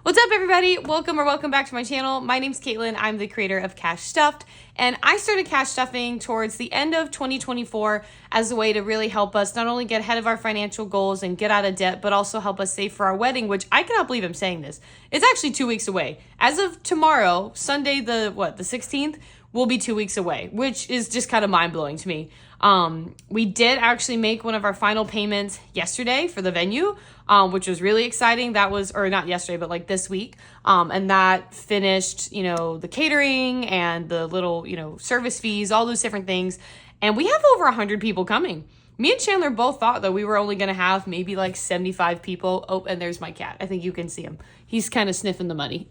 What's up, everybody? Welcome back to my channel. My name's Caitlin. I'm the creator of Cash Stuffed, and I started cash stuffing towards the end of 2024 as a way to really help us not only get ahead of our financial goals and get out of debt, but also help us save for our wedding, which I cannot believe I'm saying this. It's actually 2 weeks away. As of tomorrow, Sunday the 16th, will be 2 weeks away, which is just kind of mind-blowing to me. We did actually make one of our final payments yesterday for the venue, which was really exciting. That was, or not yesterday, but like this week. And that finished, the catering and the little, service fees, all those different things. And we have over 100 people coming. Me and Chandler both thought that we were only going to have maybe like 75 people. Oh, and there's my cat. I think you can see him. He's kind of sniffing the money.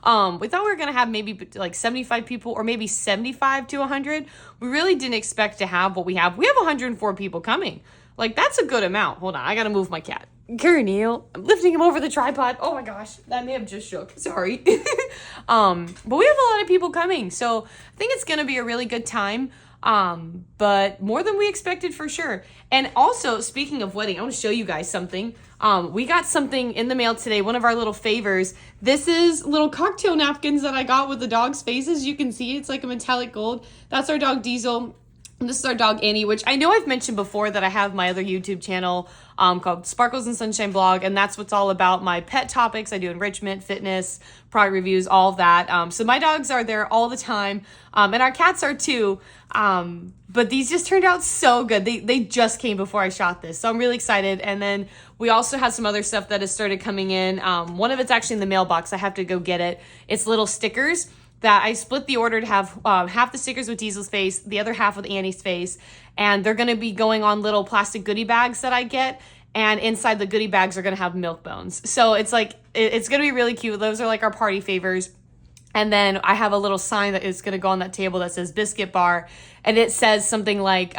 We thought we were going to have maybe like 75 people or maybe 75 to 100. We really didn't expect to have what we have. We have 104 people coming. Like, that's a good amount. Hold on. I got to move my cat. Here, Neil. I'm lifting him over the tripod. Oh my gosh. That may have just shook. Sorry. But we have a lot of people coming. So I think it's going to be a really good time. But more than we expected for sure. And also, speaking of wedding, I want to show you guys something. We got something in the mail today, one of our little favors. This is little cocktail napkins that I got with the dog's faces. You can see it's like a metallic gold. That's our dog Diesel. And this is our dog Annie, which I know I've mentioned before that I have my other YouTube channel called Sparkles and Sunshine Blog, and that's what's all about my pet topics. I do enrichment, fitness, product reviews, all of that. So my dogs are there all the time, and our cats are too. But these just turned out so good. They just came before I shot this, so I'm really excited. And then we also have some other stuff that has started coming in. One of it's actually in the mailbox. I have to go get it. It's little stickers that I split the order to have half the stickers with Diesel's face, the other half with Annie's face, and they're going to be going on little plastic goodie bags that I get, and inside the goodie bags are going to have milk bones. So it's like, it's going to be really cute. Those are like our party favors. And then I have a little sign that is going to go on that table that says biscuit bar, and it says something like,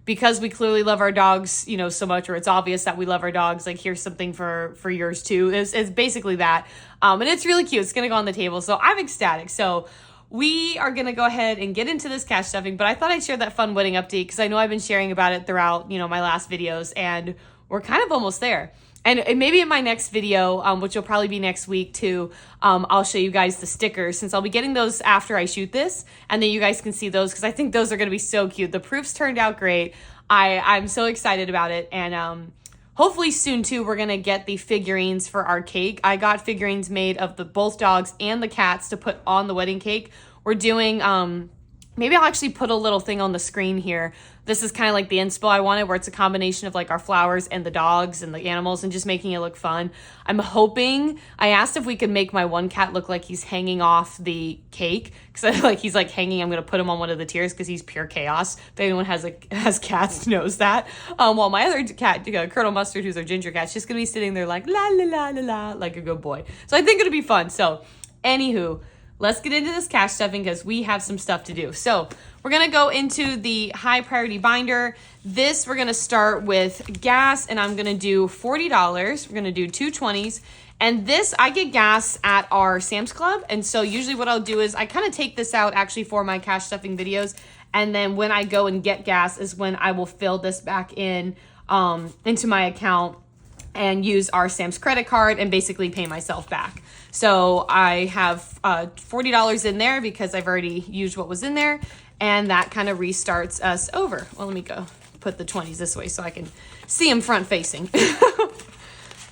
because we clearly love our dogs, so much, or it's obvious that we love our dogs, like, here's something for yours too. It's basically that. And it's really cute. It's going to go on the table. So I'm ecstatic. So we are going to go ahead and get into this cash stuffing, but I thought I'd share that fun wedding update because I know I've been sharing about it throughout, my last videos, and we're kind of almost there. And maybe in my next video, which will probably be next week too, I'll show you guys the stickers, since I'll be getting those after I shoot this, and then you guys can see those because I think those are going to be so cute. The proofs turned out great. I'm so excited about it, and hopefully soon too we're going to get the figurines for our cake. I got figurines made of both dogs and the cats to put on the wedding cake. We're doing, maybe I'll actually put a little thing on the screen here. This is kind of like the inspo I wanted, where it's a combination of like our flowers and the dogs and the animals and just making it look fun. I'm hoping, I asked if we could make my one cat look like he's hanging off the cake, because he's like hanging. I'm going to put him on one of the tiers because he's pure chaos. If anyone has cats knows that. While my other cat, Colonel Mustard, who's our ginger cat, she's going to be sitting there like la la la la la, like a good boy. So I think it'll be fun. So anywho, let's get into this cash stuffing because we have some stuff to do. So we're going to go into the high priority binder. This, we're going to start with gas, and I'm going to do $40. We're going to do 2 20s. And this, I get gas at our Sam's Club. And so usually what I'll do is I kind of take this out actually for my cash stuffing videos. And then when I go and get gas is when I will fill this back in into my account and use our Sam's credit card and basically pay myself back. So I have $40 in there because I've already used what was in there, and that kind of restarts us over. Well, let me go put the 20s this way so I can see them front facing.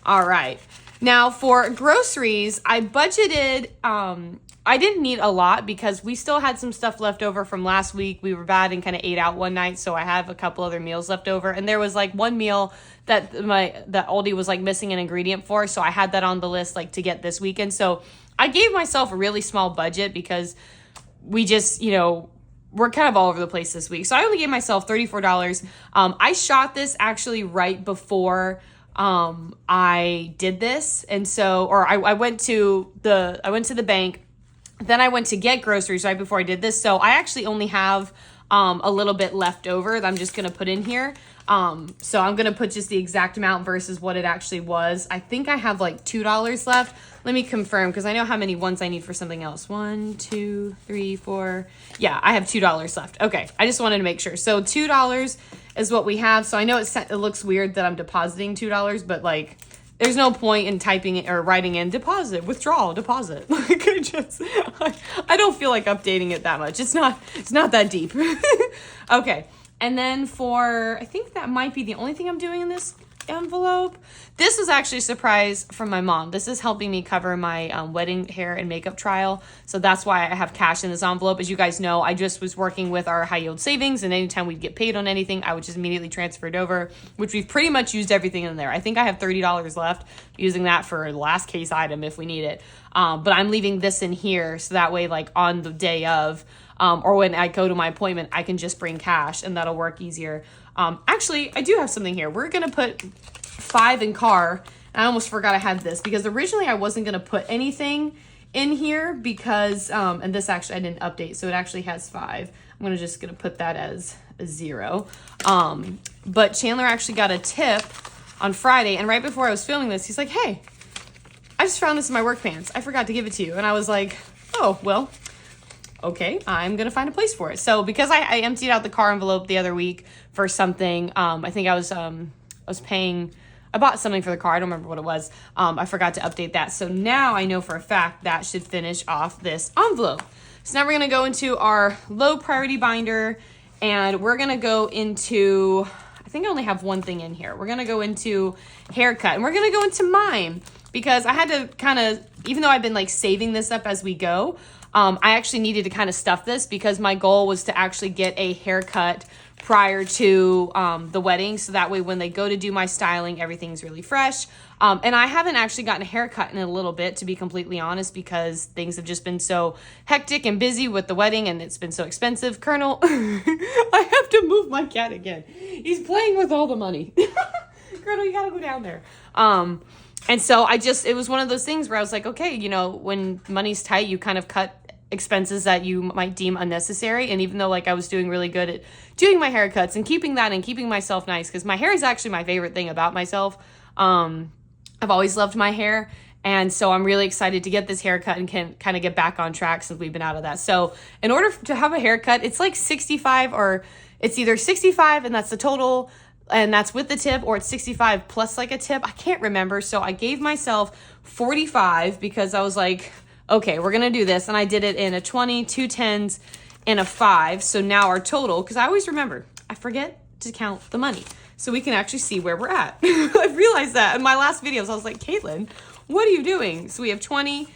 All right. Now for groceries, I budgeted, I didn't need a lot because we still had some stuff left over from last week. We were bad and kind of ate out one night, so I have a couple other meals left over. And there was like one meal that Aldi was like missing an ingredient for, so I had that on the list like to get this weekend. So I gave myself a really small budget because we just, we're kind of all over the place this week. So I only gave myself $34. I shot this actually right before I did this, and so, or I went to the bank. Then I went to get groceries right before I did this. So I actually only have a little bit left over that I'm just going to put in here. So I'm going to put just the exact amount versus what it actually was. I think I have like $2 left. Let me confirm because I know how many ones I need for something else. 1, 2, 3, 4. Yeah, I have $2 left. Okay, I just wanted to make sure. So $2 is what we have. So I know it looks weird that I'm depositing $2, but like there's no point in typing it or writing in deposit, withdrawal, deposit. Like I don't feel like updating it that much. It's not that deep. Okay. And then I think that might be the only thing I'm doing in this envelope. This was actually a surprise from my mom. This is helping me cover my wedding hair and makeup trial. So that's why I have cash in this envelope. As you guys know, I just was working with our high yield savings, and anytime we'd get paid on anything, I would just immediately transfer it over, which we've pretty much used everything in there. I think I have $30 left, using that for the last case item if we need it. But I'm leaving this in here so that way, like on the day of, or when I go to my appointment, I can just bring cash and that'll work easier. Actually, I do have something here. We're going to put 5 in car. I almost forgot I had this because originally I wasn't going to put anything in here because, and this actually I didn't update. So it actually has 5. I'm just going to put that as a 0. But Chandler actually got a tip on Friday. And right before I was filming this, he's like, hey, I just found this in my work pants. I forgot to give it to you. And I was like, oh, well, okay, I'm going to find a place for it. So because I emptied out the car envelope the other week for something, I think I was paying, I bought something for the car. I don't remember what it was. I forgot to update that. So now I know for a fact that should finish off this envelope. So now we're going to go into our low priority binder, and we're going to go into, I think I only have one thing in here. We're going to go into haircut, and we're going to go into mine because I had to kind of, even though I've been like saving this up as we go, I actually needed to kind of stuff this because my goal was to actually get a haircut prior to the wedding. So that way when they go to do my styling, everything's really fresh. And I haven't actually gotten a haircut in a little bit, to be completely honest, because things have just been so hectic and busy with the wedding and it's been so expensive. Colonel, I have to move my cat again. He's playing with all the money. Colonel, you gotta go down there. And so it was one of those things where I was like, okay, you know, when money's tight, you kind of cut expenses that you might deem unnecessary. And even though like I was doing really good at doing my haircuts and keeping that and keeping myself nice, because my hair is actually my favorite thing about myself. I've always loved my hair. And so I'm really excited to get this haircut and can kind of get back on track since we've been out of that. So in order to have a haircut, it's like 65, or it's either 65 and that's the total, and that's with the tip, or it's 65 plus like a tip. I can't remember. So I gave myself 45 because I was like, okay, we're going to do this. And I did it in a 20, 2 10s, and a 5. So now our total, because I always remember, I forget to count the money so we can actually see where we're at. I realized that in my last videos. I was like, Caitlin, what are you doing? So we have 20,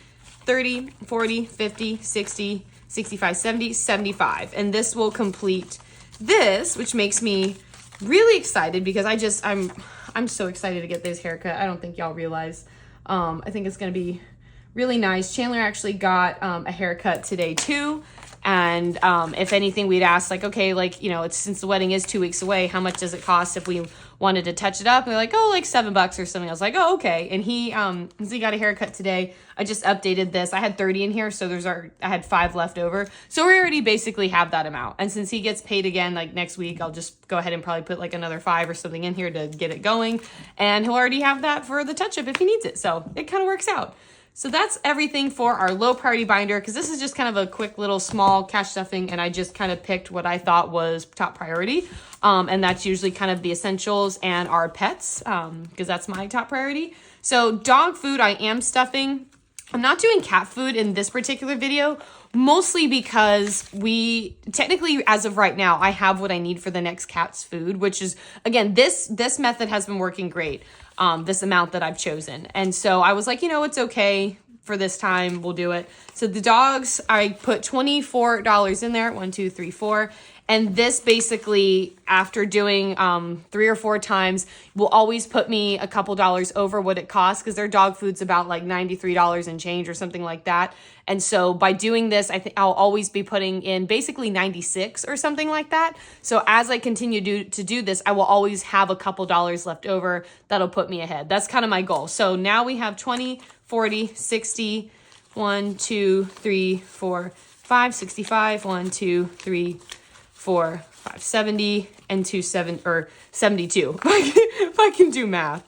30, 40, 50, 60, 65, 70, 75. And this will complete this, which makes me really excited because I'm so excited to get this haircut. I don't think y'all realize. I think it's going to be really nice. Chandler actually got a haircut today too. And if anything, we'd ask like, okay, like, you know, it's since the wedding is 2 weeks away, how much does it cost if we wanted to touch it up? And they're like, oh, like $7 or something. I was like, oh, okay. And he got a haircut today. I just updated this. I had 30 in here, so I had 5 left over. So we already basically have that amount. And since he gets paid again, like next week, I'll just go ahead and probably put like another 5 or something in here to get it going. And he'll already have that for the touch up if he needs it. So it kind of works out. So that's everything for our low priority binder, because this is just kind of a quick little small cash stuffing, and I just kind of picked what I thought was top priority. And that's usually kind of the essentials and our pets, because that's my top priority. So dog food, I am stuffing. I'm not doing cat food in this particular video, mostly because technically, as of right now, I have what I need for the next cat's food, which is, again, this method has been working great. This amount that I've chosen. And so I was like, you know, it's okay for this time. We'll do it. So the dogs, I put $24 in there. 1, 2, 3, 4. And this basically, after doing 3 or 4 times, will always put me a couple dollars over what it costs, because their dog food's about like $93 and change or something like that. And so by doing this, I think I'll always be putting in basically 96 or something like that. So as I continue to do this, I will always have a couple dollars left over that'll put me ahead. That's kind of my goal. So now we have 20, 40, 60, 1, 2, 3, 4, 5, 65, 1, 2, 3, 4, 5, 70, and 72, if I can do math.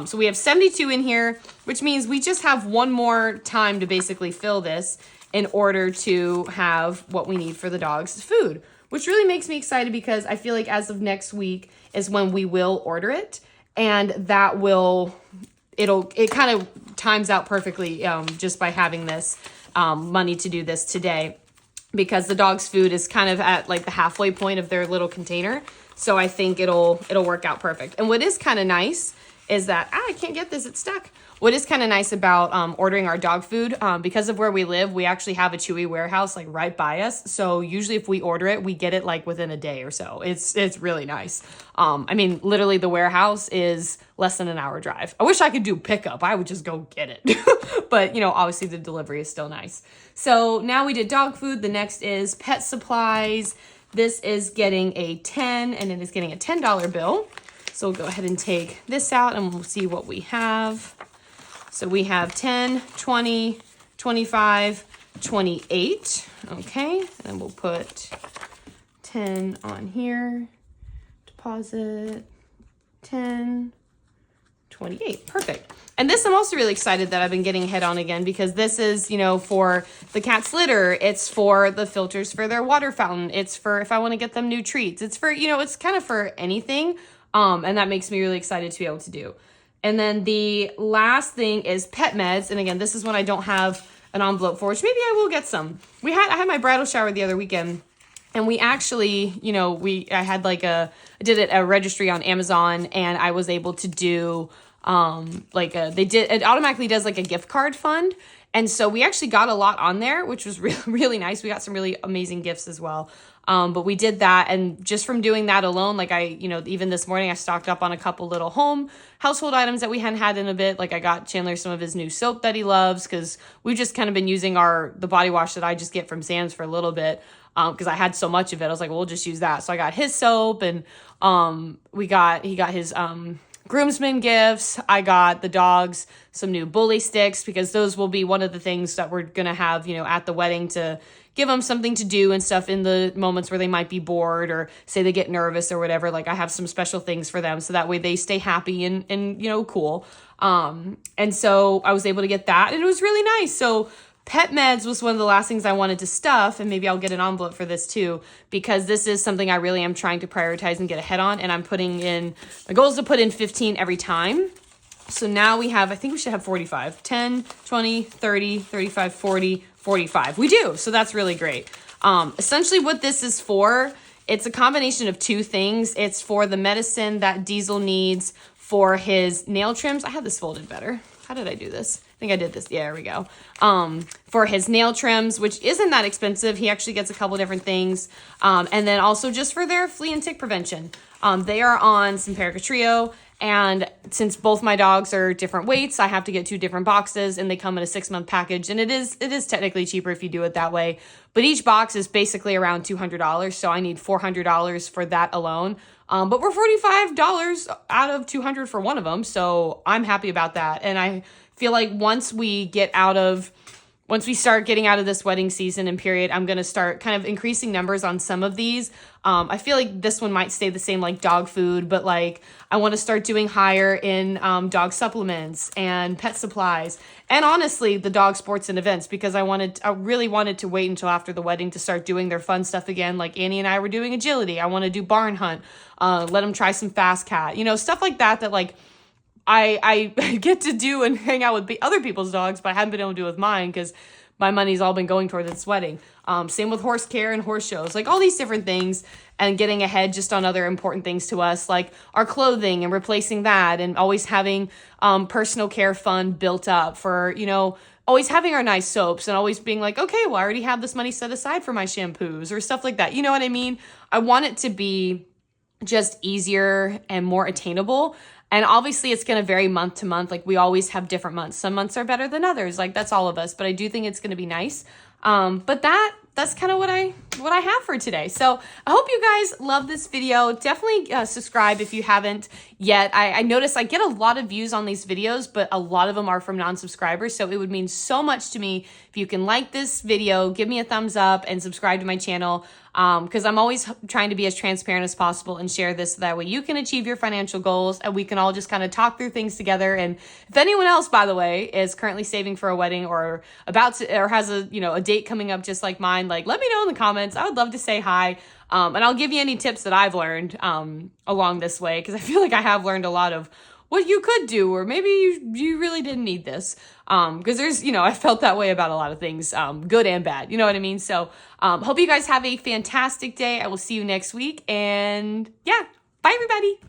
So we have 72 in here, which means we just have one more time to basically fill this in order to have what we need for the dog's food, which really makes me excited because I feel like as of next week is when we will order it. And that will it kind of times out perfectly just by having this money to do this today, because the dog's food is kind of at like the halfway point of their little container. So I think it'll work out perfect. And what is kind of nice is that, I can't get this, it's stuck. What is kind of nice about ordering our dog food, because of where we live, we actually have a Chewy warehouse like right by us. So usually if we order it, we get it like within a day or so. It's really nice. I mean, literally the warehouse is less than an hour drive. I wish I could do pickup. I would just go get it. But, you know, obviously the delivery is still nice. So now we did dog food. The next is pet supplies. This is getting a 10 and it is getting a $10 bill. So we'll go ahead and take this out and we'll see what we have. So we have 10, 20, 25, 28. Okay, and then we'll put 10 on here. Deposit 10, 28. Perfect. And this I'm also really excited that I've been getting ahead on again, because this is, you know, for the cat's litter. It's for the filters for their water fountain. It's for if I want to get them new treats. It's for, you know, it's kind of for anything. And that makes me really excited to be able to do. And then the last thing is pet meds. And again, this is one I don't have an envelope for, which maybe I will get some. I had my bridal shower the other weekend, and we actually, you know, I did it a registry on Amazon, and I was able to do it automatically does like a gift card fund. And so we actually got a lot on there, which was really, really nice. We got some really amazing gifts as well. But we did that, and just from doing that alone, like even this morning I stocked up on a couple little household items that we hadn't had in a bit. Like I got Chandler some of his new soap that he loves, because we've just kind of been using the body wash that I just get from Sam's for a little bit, because I had so much of it. I was like, well, we'll just use that. So I got his soap, and he got his groomsmen gifts. I got the dogs some new bully sticks, because those will be one of the things that we're gonna have, you know, at the wedding, to give them something to do and stuff in the moments where they might be bored or say they get nervous or whatever. Like I have some special things for them, so that way they stay happy and you know, cool. And so I was able to get that, and it was really nice. So pet meds was one of the last things I wanted to stuff, and maybe I'll get an envelope for this too, because this is something I really am trying to prioritize and get ahead on. And I'm putting in, my goal is to put in 15 every time. So now we have, I think we should have 45, 10, 20, 30, 35, 40, 45. We do. So that's really great. Essentially what this is for, it's a combination of two things. It's for the medicine that Diesel needs for his nail trims. I had this folded better. How did I do this? I think I did this. Yeah, there we go. For his nail trims, which isn't that expensive. He actually gets a couple different things. And then also just for their flea and tick prevention. They are on Simparica Trio. And since both my dogs are different weights, I have to get 2 different boxes, and they come in a 6-month package. And it is technically cheaper if you do it that way. But each box is basically around $200. So I need $400 for that alone. But we're $45 out of $200 for one of them. So I'm happy about that. And I feel like once we start getting out of this wedding season and period, I'm going to start kind of increasing numbers on some of these. I feel like this one might stay the same, like dog food, but like I want to start doing higher in dog supplements and pet supplies. And honestly, the dog sports and events, because I really wanted to wait until after the wedding to start doing their fun stuff again. Like Annie and I were doing agility. I want to do barn hunt, let them try some fast cat, you know, stuff like that like I get to do and hang out with other people's dogs, but I haven't been able to do it with mine because my money's all been going towards this wedding. Same with horse care and horse shows, like all these different things, and getting ahead just on other important things to us, like our clothing and replacing that, and always having personal care fund built up for, you know, always having our nice soaps, and always being like, okay, well, I already have this money set aside for my shampoos or stuff like that. You know what I mean? I want it to be just easier and more attainable. And obviously it's going to vary month to month. Like we always have different months. Some months are better than others. Like that's all of us, but I do think it's going to be nice. But that's kind of what I have for today. So I hope you guys love this video. Definitely subscribe if you haven't yet. I notice I get a lot of views on these videos, but a lot of them are from non-subscribers. So it would mean so much to me if you can like this video, give me a thumbs up, and subscribe to my channel. Because I'm always trying to be as transparent as possible and share this so that way you can achieve your financial goals, and we can all just kind of talk through things together. And if anyone else, by the way, is currently saving for a wedding or has a date coming up just like mine, like let me know in the comments. I would love to say hi. And I'll give you any tips that I've learned along this way, because I feel like I have learned a lot of what you could do, or maybe you really didn't need this. Because there's, I felt that way about a lot of things, good and bad. You know what I mean? So hope you guys have a fantastic day. I will see you next week. And yeah, bye everybody.